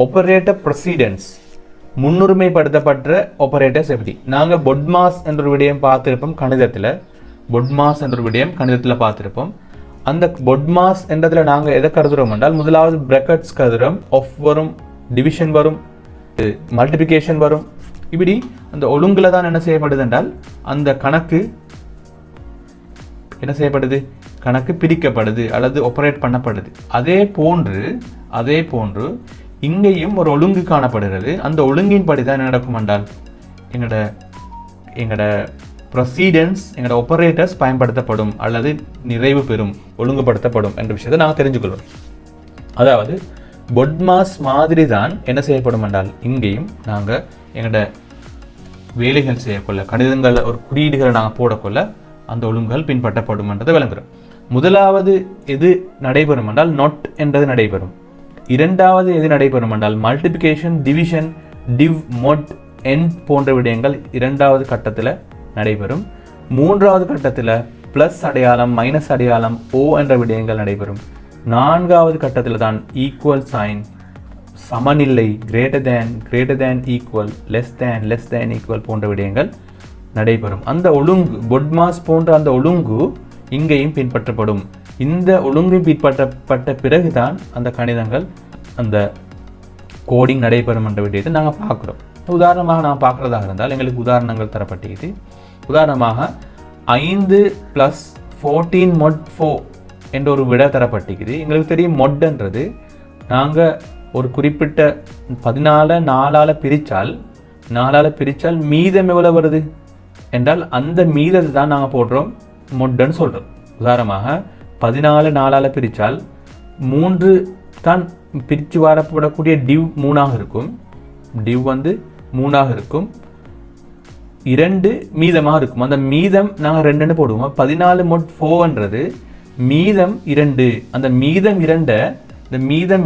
Operator precedence முன்னுரிமைப்படுத்தப்பட்ட operators எப்படி? நாங்கள் பொட்மாஸ் என்ற ஒரு விடயம் பார்த்துருப்போம் கணிதத்தில். பொட்மாஸ் என்ற ஒரு விடயம் கணிதத்தில் பார்த்துருப்போம். அந்த பொட்மாஸ் என்றதுல நாங்கள் எதை கருதுறோம் என்றால், முதலாவது பிராக்கெட்ஸ் கருதுறோம், ஆஃப் வரும், டிவிஷன் வரும், மல்டிபிகேஷன் வரும். இப்படி அந்த ஒழுங்குல தான் என்ன செய்யப்படுது என்றால் அந்த கணக்கு என்ன செய்யப்படுது, கணக்கு பிரிக்கப்படுது அல்லது ஆப்பரேட் பண்ணப்படுது. அதே போன்று இங்கேயும் ஒரு ஒழுங்கு காணப்படுகிறது. அந்த ஒழுங்கின் படி தான் என்ன நடக்கும் என்றால் எங்களோட ப்ரொசீடன்ஸ், எங்களோட ஆப்பரேட்டர்ஸ் பயன்படுத்தப்படும் அல்லது நிறைவு பெறும், ஒழுங்குபடுத்தப்படும் என்ற விஷயத்தை நாங்கள் தெரிஞ்சுக்கொள்வோம். அதாவது பொட்மாஸ் மாதிரி தான் என்ன செய்யப்படும் என்றால் இங்கேயும் நாங்கள் எங்களோட வேலைகள் செய்யக்கொள்ள, கணிதங்கள் ஒரு குறியீடுகளை நாங்கள் போடக்கொள்ள அந்த ஒழுங்குகள் பின்பற்றப்படும் என்றதை விளங்குறோம். முதலாவது எது நடைபெறும் என்றால் நொட் என்றது நடைபெறும். இரண்டாவது எது நடைபெறும் என்றால் மல்டிபிகேஷன், டிவிஷன், டிவ், மொட், எண்ட் போன்ற விடயங்கள் இரண்டாவது கட்டத்தில் நடைபெறும். மூன்றாவது கட்டத்தில் ப்ளஸ் அடையாளம், மைனஸ் அடையாளம், ஓ என்ற விடயங்கள் நடைபெறும். நான்காவது கட்டத்தில் தான் ஈக்குவல் சைன், சமநிலை, greater than equal, less than equal போன்ற விடயங்கள் நடைபெறும். அந்த ஒழுங்கு பொட்மாஸ் போன்ற அந்த ஒழுங்கு இங்கேயும் பின்பற்றப்படும். இந்த ஒழுங்கு பின்பற்றப்பட்ட பிறகுதான் அந்த கணிதங்கள், அந்த கோடிங் நடைபெறும் என்ற விடயத்தை நாங்கள் பார்க்குறோம். உதாரணமாக நான் பார்க்குறதாக இருந்தால் எங்களுக்கு உதாரணங்கள் தரப்பட்டிருக்குது. உதாரணமாக 5 + 14 mod 4 என்ற ஒரு விட தரப்பட்டிருக்குது. எங்களுக்கு தெரியும் மொட்ன்றது நாங்கள் ஒரு குறிப்பிட்ட 14 4ஆல் பிரித்தால் மீதம் எவ்வளோ வருது என்றால் அந்த மீதத்தை தான் நாங்கள் போடுறோம் மொட்ன்னு சொல்கிறோம். உதாரணமாக 14 4ஆல் பிரித்தால் 3 தான் பிரித்து வரப்படக்கூடிய டிவ் 3ஆக இருக்கும். டிவ் 3ஆக இருக்கும். 2 மீதமாக இருக்கும். அந்த மீதம் நாங்கள் 2ன்னு போடுவோம். 14 mod 4ன்றது மீதம் 2. அந்த மீதம்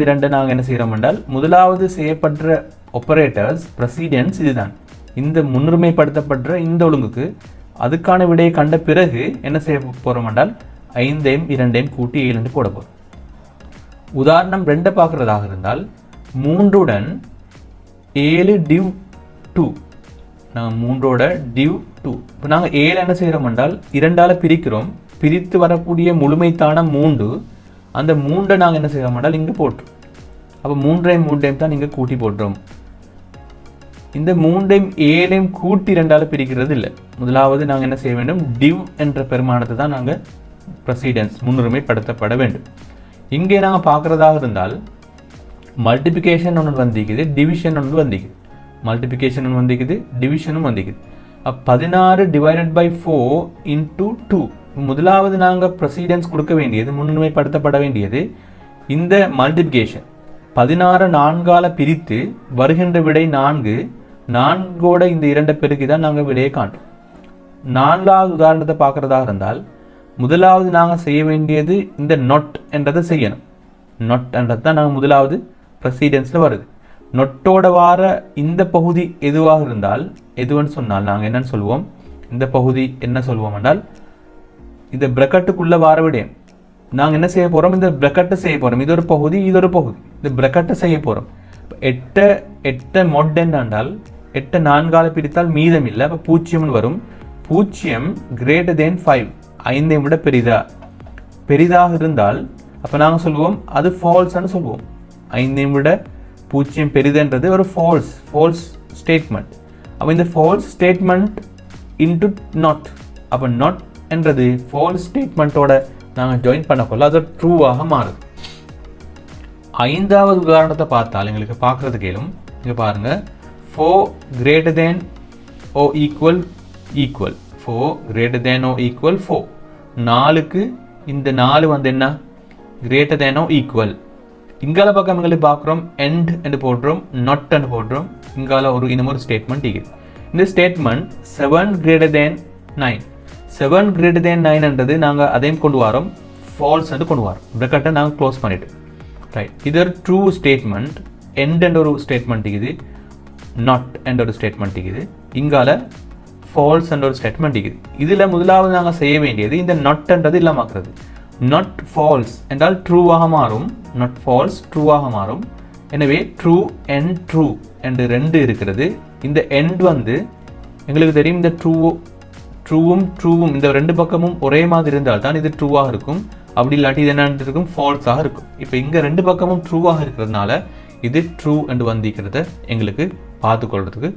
2 நாங்கள் என்ன செய்கிறோம் என்றால் முதலாவது செய்யப்பட்ட ஆப்பரேட்டர்ஸ் ப்ரெசிடென்ஸ் இதுதான். இந்த முன்னுரிமைப்படுத்தப்பட்ட இந்த ஒழுங்குக்கு அதுக்கான விடையை கண்ட பிறகு என்ன செய்ய போகிறோம் என்றால் 5ஐயும் 2ஐயும் கூட்டி 7 போட போகிறோம். உதாரணம் 2 பார்க்குறதாக இருந்தால் 3உடன் 7 div 2. நாங்கள் 3ஓட div 2. இப்போ நாங்கள் 7 என்ன செய்கிறோம் என்றால் 2ஆல் பிரிக்கிறோம். பிரித்து வரக்கூடிய முழுமைத்தான 3, அந்த 3ஐ நாங்கள் என்ன செய்கிறோம் என்றால் இங்கே போட்டுரும். அப்போ 3ஐயும் தான் இங்கே கூட்டி போட்டுரும். இந்த 3ஐயும் 7ஐயும் கூட்டி 2ஆல் பிரிக்கிறது இல்லை. முதலாவது நாங்கள் என்ன செய்ய வேண்டும், டிவ் என்ற பெருமானத்தை தான் நாங்கள் ப்ரெசிடென்ஸ் முன்னுரிமைப்படுத்தப்பட வேண்டும். இங்கே நாங்கள் பார்க்குறதாக இருந்தால் மல்டிபிகேஷன் ஒன்று வந்திக்குது, டிவிஷன் ஒன்று வந்திக்குது. மல்டிபிகேஷன் ஒன்று வந்திக்குது, டிவிஷனும் வந்திக்குது. 16 / 4 × 2. முதலாவது நாங்கள் ப்ரெசிடென்ஸ் கொடுக்க வேண்டியது, முன்னுரிமைப்படுத்தப்பட வேண்டியது இந்த மல்டிபிகேஷன். 16 4ஆல் பிரித்து வருகின்ற விடை 4. 4ஓட இந்த 2 பெருக்கி தான் நாங்கள் விடையை காண்றோம். 4வது உதாரணத்தை பார்க்குறதாக இருந்தால் முதலாவது நாங்கள் செய்ய வேண்டியது இந்த நொட் என்றதை செய்யணும். நொட் என்றது தான் நாங்கள் முதலாவது ப்ரெசிடென்ஸில் வருது. நொட்டோட வார இந்த பகுதி எதுவாக இருந்தால், எதுவன்னு சொன்னால் நாங்கள் என்னன்னு சொல்லுவோம், இந்த பகுதி என்ன சொல்லுவோம் என்றால் இந்த பிரக்கெட்டுக்குள்ளே வார விடயம் நாங்கள் என்ன செய்ய போகிறோம், இந்த பிரக்கெட்டை செய்ய போகிறோம். இது ஒரு பகுதி, இது ஒரு பகுதி, இந்த பிரக்கெட்டை செய்ய போகிறோம். 8 மொட் என்றால் 8 4ஆல் பிரித்தால் மீதம் இல்லை. அப்போ 0 வரும். 0 greater 5, 5ஐ விட பெரிதாக இருந்தால் அப்போ நாங்கள் சொல்லுவோம் அது ஃபால்ஸ்ன்னு சொல்லுவோம். 5ஐ விட 0 பெரிதுன்றது ஒரு ஃபால்ஸ் ஸ்டேட்மெண்ட். அப்போ இந்த ஃபால்ஸ் ஸ்டேட்மெண்ட் இன்டு நாட், அப்போ நாட் என்றது ஃபால்ஸ் ஸ்டேட்மெண்ட்டோட நாங்கள் ஜாயின் பண்ணக்கொள்ள அது ட்ரூவாக மாறுது. 5வது உதாரணத்தை பார்த்தால் எங்களுக்கு பார்க்குறது கேளும். இங்கே பாருங்கள், 4 greater than or equal 4 greater than or equal 4. 4க்கு இந்த 4 என்ன greater than or equal. இங்கால பக்கம் எங்களுக்கு பார்க்குறோம் எண்ட் என்று போடுறோம், நாட் என்று போடுறோம். இங்கால இன்னொரு ஸ்டேட்மெண்ட் இருக்குது. இந்த statement 7 greater than 9. 7 greater than 9 என்றது நாங்கள் அதையும் கொண்டு வரோம், ஃபால்ஸ் என்று கொண்டு வரோம். பிரக்கெட்டை நாங்கள் க்ளோஸ் பண்ணிட்டு ரைட். இது ஒரு ட்ரூ ஸ்டேட்மெண்ட். எண்ட் என்ற ஒரு ஸ்டேட்மெண்ட் இருக்குது, நாட் என்ற ஒரு ஸ்டேட்மெண்ட் இருக்குது. இங்கால ஃபால்ஸ் என்ற ஒரு ஸ்டேட்மெண்ட் இருக்குது. இதில் முதலாவது நாங்கள் செய்ய வேண்டியது இந்த நாட் என்றது இல்லாமக்கிறது. நாட் ஃபால்ஸ் என்றால் ட்ரூவாக மாறும், நாட் ஃபால்ஸ் ட்ரூவாக மாறும். எனவே ட்ரூ அண்ட் ட்ரூ என்று 2 இருக்கிறது. இந்த எண்ட் வந்து எங்களுக்கு தெரியும், இந்த ட்ரூவும் இந்த 2 பக்கமும் ஒரே மாதிரி இருந்தால் தான் இது ட்ரூவாக இருக்கும். அப்படி இல்லாட்டி இது என்ன இருக்கும், ஃபால்ஸாக இருக்கும். இப்போ இங்கே 2 பக்கமும் ட்ரூவாக இருக்கிறதுனால இது ட்ரூ என்று வந்திருக்கிறத எங்களுக்கு பார்த்துக்கொள்றதுக்கு